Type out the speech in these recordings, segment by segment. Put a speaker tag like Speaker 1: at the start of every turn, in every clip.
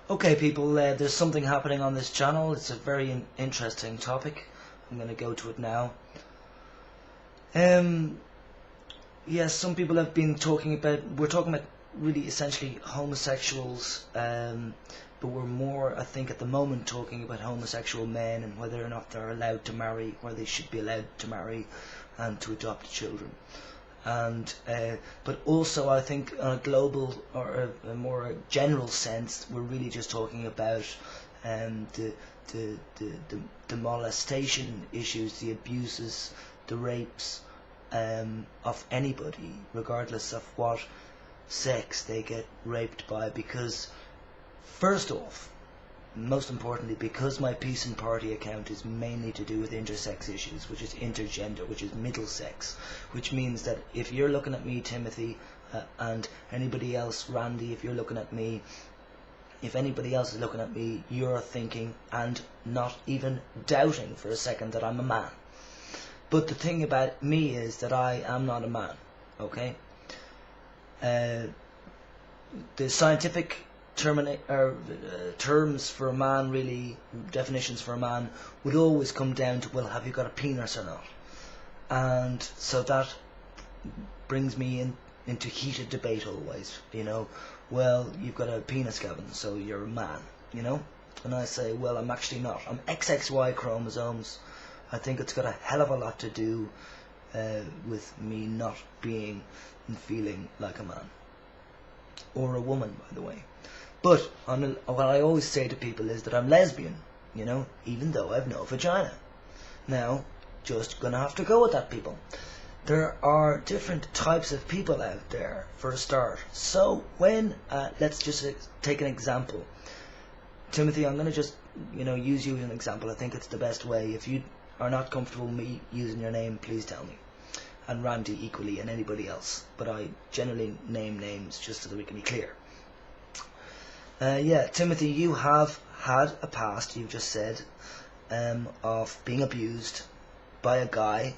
Speaker 1: Okay, people, there's something happening on this channel. It's a very interesting topic. I'm going to go to it now. Yes, some people have been talking about, we're talking about really essentially homosexuals, but we're more, I think, at the moment talking about homosexual men and whether or not they're allowed to marry, where they should be allowed to marry and to adopt children. And but also I think on a global or a more general sense, we're really just talking about the molestation issues, the abuses, the rapes of anybody, regardless of what sex they get raped by. Because first off, most importantly, because my Peace and Party account is mainly to do with intersex issues, which is intergender, which is middle sex, which means that if you're looking at me, Timothy, and anybody else, Randy, if you're looking at me, if anybody else is looking at me, you're thinking and not even doubting for a second that I'm a man. But the thing about me is that I am not a man, okay? The scientific terms for a man, really, definitions for a man, would always come down to, well, have you got a penis or not? And so that brings me into heated debate always, you know. Well, you've got a penis, Gavin, so you're a man, you know. And I say, well, I'm actually not. I'm XXY chromosomes. I think it's got a hell of a lot to do with me not being and feeling like a man. Or a woman, by the way. But what I always say to people is that I'm lesbian, you know, even though I've no vagina. Now, just gonna have to go with that, people. There are different types of people out there, for a start. So when, let's just take an example. Timothy, I'm gonna just, use you as an example. I think it's the best way. If you are not comfortable with me using your name, please tell me. And Randy equally, and anybody else. But I generally name names just so that we can be clear. Timothy, you have had a past, you've just said, of being abused by a guy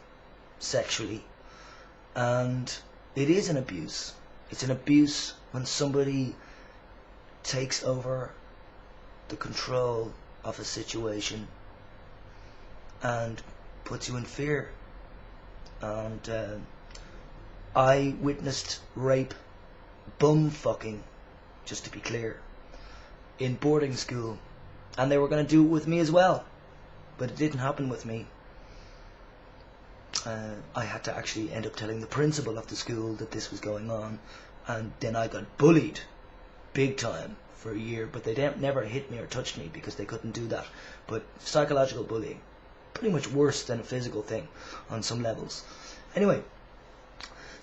Speaker 1: sexually. And it is an abuse. It's an abuse when somebody takes over the control of a situation and puts you in fear. And I witnessed rape, bum fucking, just to be clear, in boarding school, and they were going to do it with me as well, but it didn't happen with me. I had to actually end up telling the principal of the school that this was going on, and then I got bullied big time for a year, but they never hit me or touched me because they couldn't do that. But psychological bullying, pretty much worse than a physical thing on some levels. Anyway,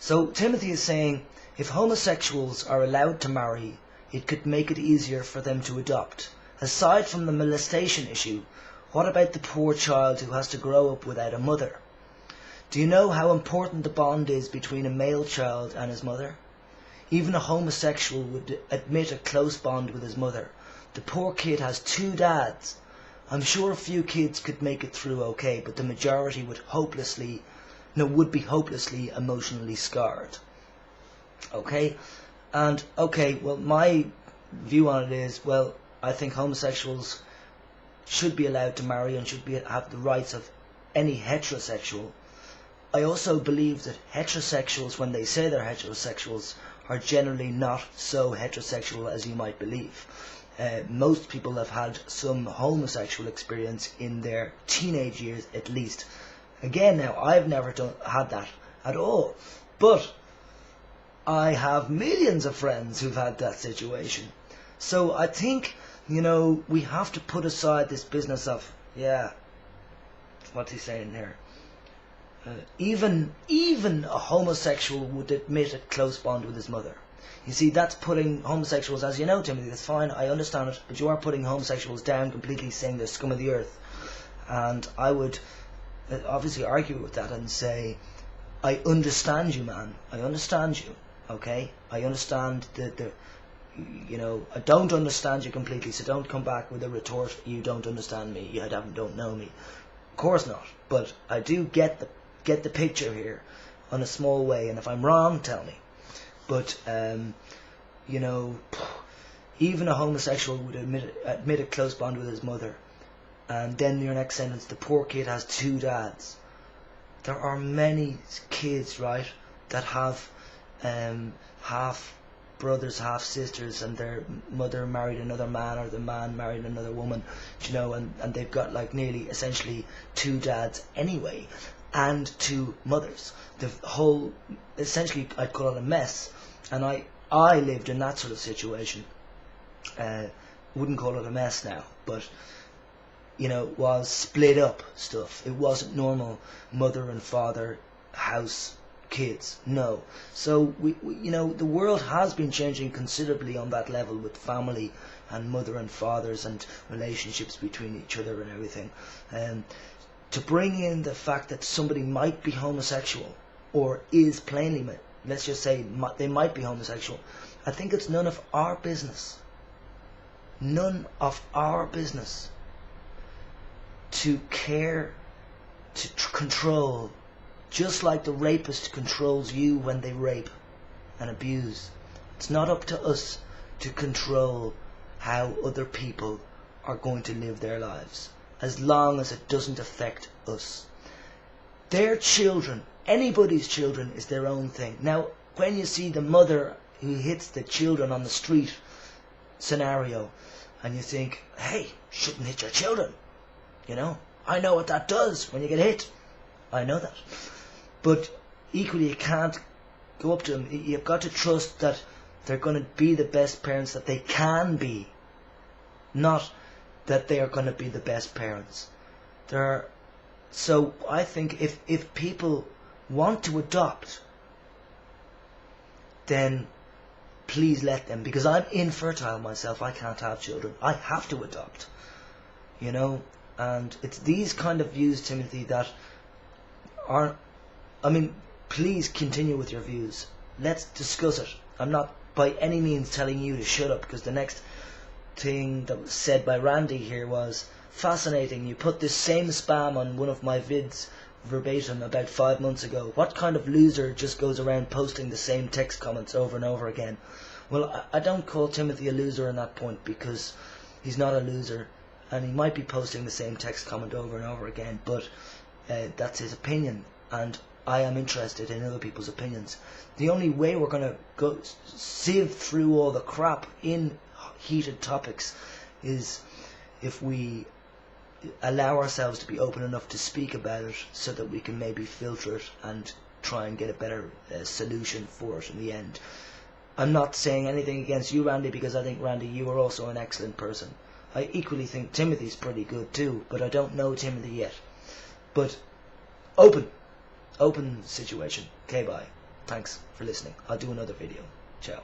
Speaker 1: so Timothy is saying if homosexuals are allowed to marry, it could make it easier for them to adopt. Aside from the molestation issue, what about the poor child who has to grow up without a mother? Do you know how important the bond is between a male child and his mother? Even a homosexual would admit a close bond with his mother. The poor kid has two dads. I'm sure a few kids could make it through okay, but the majority would be hopelessly emotionally scarred. Okay? And, well, my view on it is, well, I think homosexuals should be allowed to marry and should have the rights of any heterosexual. I also believe that heterosexuals, when they say they're heterosexuals, are generally not so heterosexual as you might believe. Most people have had some homosexual experience in their teenage years at least. Again, now, I've never had that at all. But I have millions of friends who've had that situation. So I think, we have to put aside this business of, what's he saying here? Even a homosexual would admit a close bond with his mother. You see, that's putting homosexuals, as you know, Timothy, that's fine, I understand it, but you are putting homosexuals down completely, saying they're scum of the earth. And I would obviously argue with that and say, I understand you, man. I understand you. Okay, I understand I don't understand you completely, so don't come back with a retort, you don't understand me, you don't know me. Of course not, but I do get the picture here on a small way, and if I'm wrong, tell me. But, Even a homosexual would admit a close bond with his mother. And then your next sentence, the poor kid has two dads. There are many kids, right, that have half brothers, half sisters, and their mother married another man, or the man married another woman, you know, and they've got like nearly essentially two dads anyway, and two mothers. The whole, essentially, I'd call it a mess. And I lived in that sort of situation. Wouldn't call it a mess now, but you know, was split up stuff. It wasn't normal mother and father, house, kids. No. So we you know, the world has been changing considerably on that level, with family and mother and fathers and relationships between each other and everything. To bring in the fact that somebody might be homosexual, or is plainly, let's just say they might be homosexual, I think it's none of our business. None of our business to care, to control, just like the rapist controls you when they rape and abuse. It's not up to us to control how other people are going to live their lives, as long as it doesn't affect us. Their children, anybody's children, is their own thing. Now, when you see the mother who hits the children on the street scenario, and you think, hey, shouldn't hit your children. You know, I know what that does when you get hit. I know that. But equally, you can't go up to them. You've got to trust that they're going to be the best parents that they can be. Not that they are going to be the best parents. So I think if people want to adopt, then please let them. Because I'm infertile myself. I can't have children. I have to adopt. You know? And it's these kind of views, Timothy, that are... I mean, please continue with your views. Let's discuss it. I'm not by any means telling you to shut up, because the next thing that was said by Randy here was fascinating. You put this same spam on one of my vids verbatim about 5 months ago. What kind of loser just goes around posting the same text comments over and over again? Well, I don't call Timothy a loser on that point, because he's not a loser. And he might be posting the same text comment over and over again, but that's his opinion, and I am interested in other people's opinions. The only way we're going to go sieve through all the crap in heated topics is if we allow ourselves to be open enough to speak about it, so that we can maybe filter it and try and get a better solution for it in the end. I'm not saying anything against you, Randy, because I think, Randy, you are also an excellent person. I equally think Timothy's pretty good too, but I don't know Timothy yet. But open situation. Okay, bye. Thanks for listening. I'll do another video. Ciao.